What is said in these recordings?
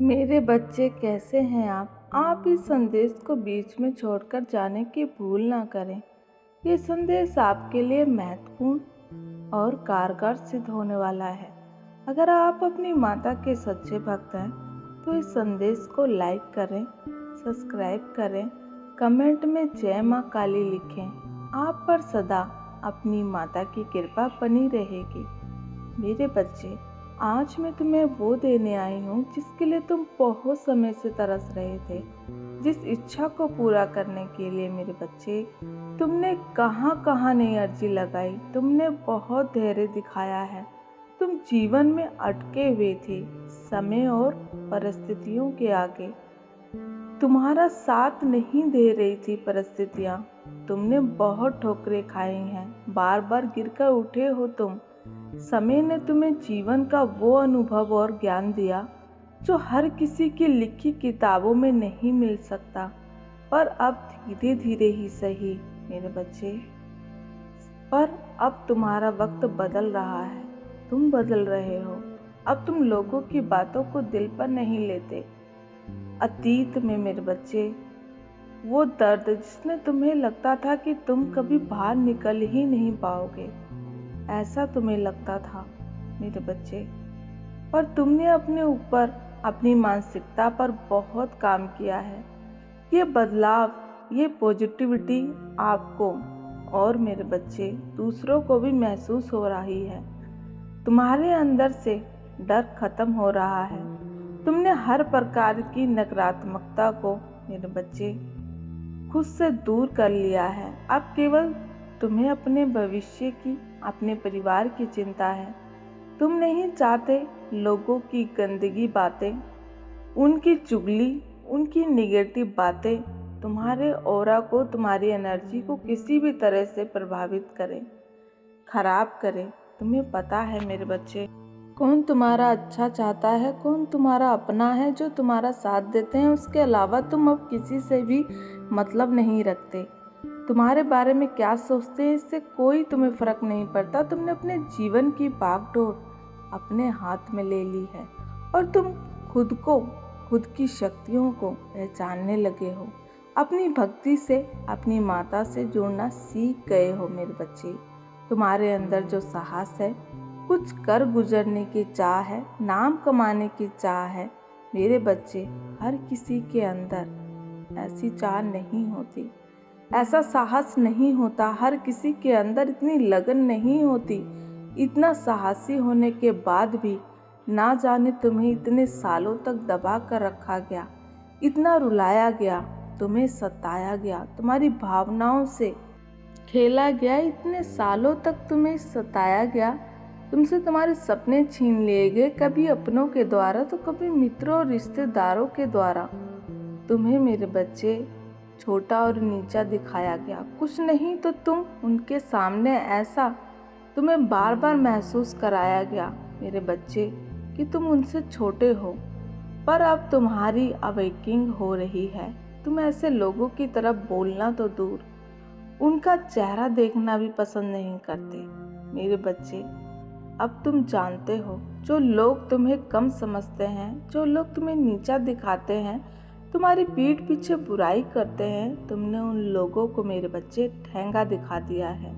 मेरे बच्चे कैसे हैं आप इस संदेश को बीच में छोड़कर जाने की भूल ना करें। ये संदेश आपके लिए महत्वपूर्ण और कारगर सिद्ध होने वाला है। अगर आप अपनी माता के सच्चे भक्त हैं तो इस संदेश को लाइक करें, सब्सक्राइब करें, कमेंट में जय माँ काली लिखें। आप पर सदा अपनी माता की कृपा बनी रहेगी। मेरे बच्चे, आज मैं तुम्हें वो देने आई हूँ जिसके लिए तुम बहुत समय से तरस रहे थे। जिस इच्छा को पूरा करने के लिए मेरे बच्चे तुमने कहाँ कहाँ नहीं अर्जी लगाई, तुमने बहुत धैर्य दिखाया है। तुम जीवन में अटके हुए थे, समय और परिस्थितियों के आगे तुम्हारा साथ नहीं दे रही थी परिस्थितियाँ। तुमने बहुत ठोकरें खाई हैं, बार बार गिरकर उठे हो तुम। समय ने तुम्हें जीवन का वो अनुभव और ज्ञान दिया जो हर किसी की लिखी किताबों में नहीं मिल सकता। पर अब धीरे धीरे ही सही मेरे बच्चे, पर अब तुम्हारा वक्त बदल रहा है। तुम बदल रहे हो। अब तुम लोगों की बातों को दिल पर नहीं लेते। अतीत में मेरे बच्चे वो दर्द जिसमें तुम्हें लगता था कि तुम कभी बाहर निकल ही नहीं पाओगे, ऐसा तुम्हें लगता था मेरे बच्चे। पर तुमने अपने ऊपर, अपनी मानसिकता पर बहुत काम किया है। ये बदलाव, ये पॉजिटिविटी आपको और मेरे बच्चे दूसरों को भी महसूस हो रही है। तुम्हारे अंदर से डर खत्म हो रहा है। तुमने हर प्रकार की नकारात्मकता को मेरे बच्चे खुद से दूर कर लिया है। अब केवल तुम्हें अपने भविष्य की, अपने परिवार की चिंता है। तुम नहीं चाहते लोगों की गंदगी बातें, उनकी चुगली, उनकी नेगेटिव बातें तुम्हारे ऑरा को, तुम्हारी एनर्जी को किसी भी तरह से प्रभावित करें, खराब करें। तुम्हें पता है मेरे बच्चे, कौन तुम्हारा अच्छा चाहता है, कौन तुम्हारा अपना है, जो तुम्हारा साथ देते हैं। उसके अलावा तुम अब किसी से भी मतलब नहीं रखते। तुम्हारे बारे में क्या सोचते हैं इससे कोई तुम्हें फर्क नहीं पड़ता। तुमने अपने जीवन की बागडोर अपने हाथ में ले ली है और तुम खुद को, खुद की शक्तियों को पहचानने लगे हो। अपनी भक्ति से, अपनी माता से जुड़ना सीख गए हो मेरे बच्चे। तुम्हारे अंदर जो साहस है, कुछ कर गुजरने की चाह है, नाम कमाने की चाह है मेरे बच्चे, हर किसी के अंदर ऐसी चाह नहीं होती, ऐसा साहस नहीं होता। हर किसी के अंदर इतनी लगन नहीं होती। इतना साहसी होने के बाद भी ना जाने तुम्हें इतने सालों तक दबा कर रखा गया, इतना रुलाया गया, तुम्हें सताया गया, तुम्हारी भावनाओं से खेला गया, इतने सालों तक तुम्हें सताया गया। तुमसे तुम्हारे सपने छीन लिए गए, कभी अपनों के द्वारा तो कभी मित्रों और रिश्तेदारों के द्वारा। तुम्हें मेरे बच्चे छोटा और नीचा दिखाया गया। कुछ नहीं तो तुम उनके सामने ऐसा तुम्हें बार बार महसूस कराया गया मेरे बच्चे कि तुम उनसे छोटे हो। पर अब तुम्हारी अवेकिंग हो रही है। तुम ऐसे लोगों की तरफ बोलना तो दूर, उनका चेहरा देखना भी पसंद नहीं करते मेरे बच्चे। अब तुम जानते हो, जो लोग तुम्हें कम समझते हैं, जो लोग तुम्हें नीचा दिखाते हैं, तुम्हारी पीठ पीछे बुराई करते हैं, तुमने उन लोगों को मेरे बच्चे ठेंगा दिखा दिया है,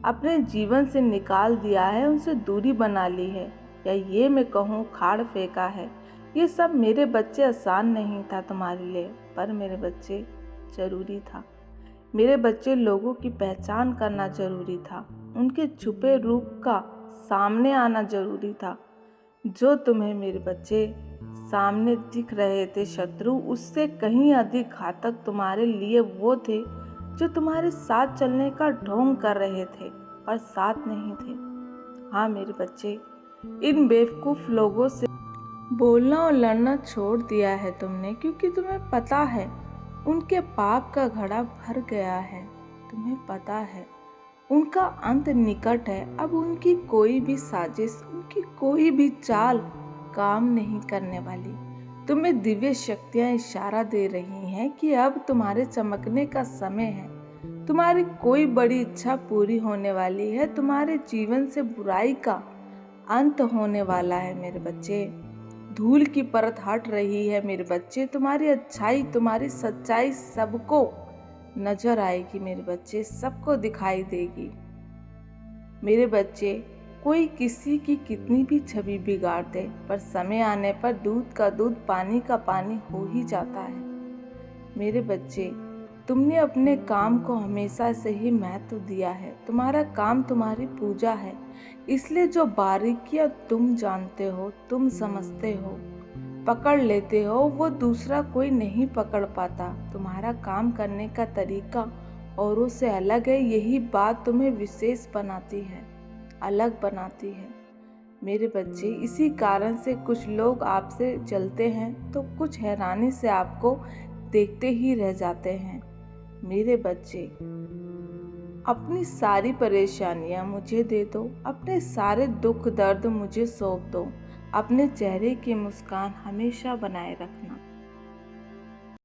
अपने जीवन से निकाल दिया है, उनसे दूरी बना ली है, या ये मैं कहूँ खाड़ फेंका है। ये सब मेरे बच्चे आसान नहीं था तुम्हारे लिए, पर मेरे बच्चे जरूरी था। मेरे बच्चे लोगों की पहचान करना जरूरी था, उनके छुपे रूप का सामने आना जरूरी था। जो तुम्हें मेरे बच्चे सामने दिख रहे थे शत्रु, उससे कहीं अधिक घातक तुम्हारे लिए वो थे जो तुम्हारे साथ चलने का ढोंग कर रहे थे पर साथ नहीं थे। हाँ मेरे बच्चे, इन बेवकूफ़ लोगों से बोलना और लड़ना छोड़ दिया है तुमने, क्योंकि तुम्हें पता है उनके पाप का घड़ा भर गया है। तुम्हें पता है उनका अंत निकट है। अब उनकी कोई भी साजिश, उनकी कोई भी चाल काम नहीं करने वाली। तुम्हें दिव्य शक्तियां इशारा दे रही हैं कि अब तुम्हारे चमकने का समय है। तुम्हारी कोई बड़ी इच्छा पूरी होने वाली है। तुम्हारे जीवन से बुराई का अंत होने वाला है मेरे बच्चे। धूल की परत हट रही है मेरे बच्चे। तुम्हारी अच्छाई, तुम्हारी सच्चाई सबको नजर आएगी मेरे बच्चे, सबको दिखाई देगी मेरे बच्चे। कोई किसी की कितनी भी छवि बिगाड़ दे, पर समय आने पर दूध का दूध, पानी का पानी हो ही जाता है मेरे बच्चे। तुमने अपने काम को हमेशा से ही महत्व दिया है। तुम्हारा काम तुम्हारी पूजा है, इसलिए जो बारीकियां तुम जानते हो, तुम समझते हो, पकड़ लेते हो, वो दूसरा कोई नहीं पकड़ पाता। तुम्हारा काम करने का तरीका औरों से अलग है, यही बात तुम्हें विशेष बनाती है, अलग बनाती है मेरे बच्चे। इसी कारण से कुछ लोग आपसे जलते हैं तो कुछ हैरानी से आपको देखते ही रह जाते हैं मेरे बच्चे। अपनी सारी परेशानियां मुझे दे दो, अपने सारे दुख दर्द मुझे सौंप दो। अपने चेहरे की मुस्कान हमेशा बनाए रखना।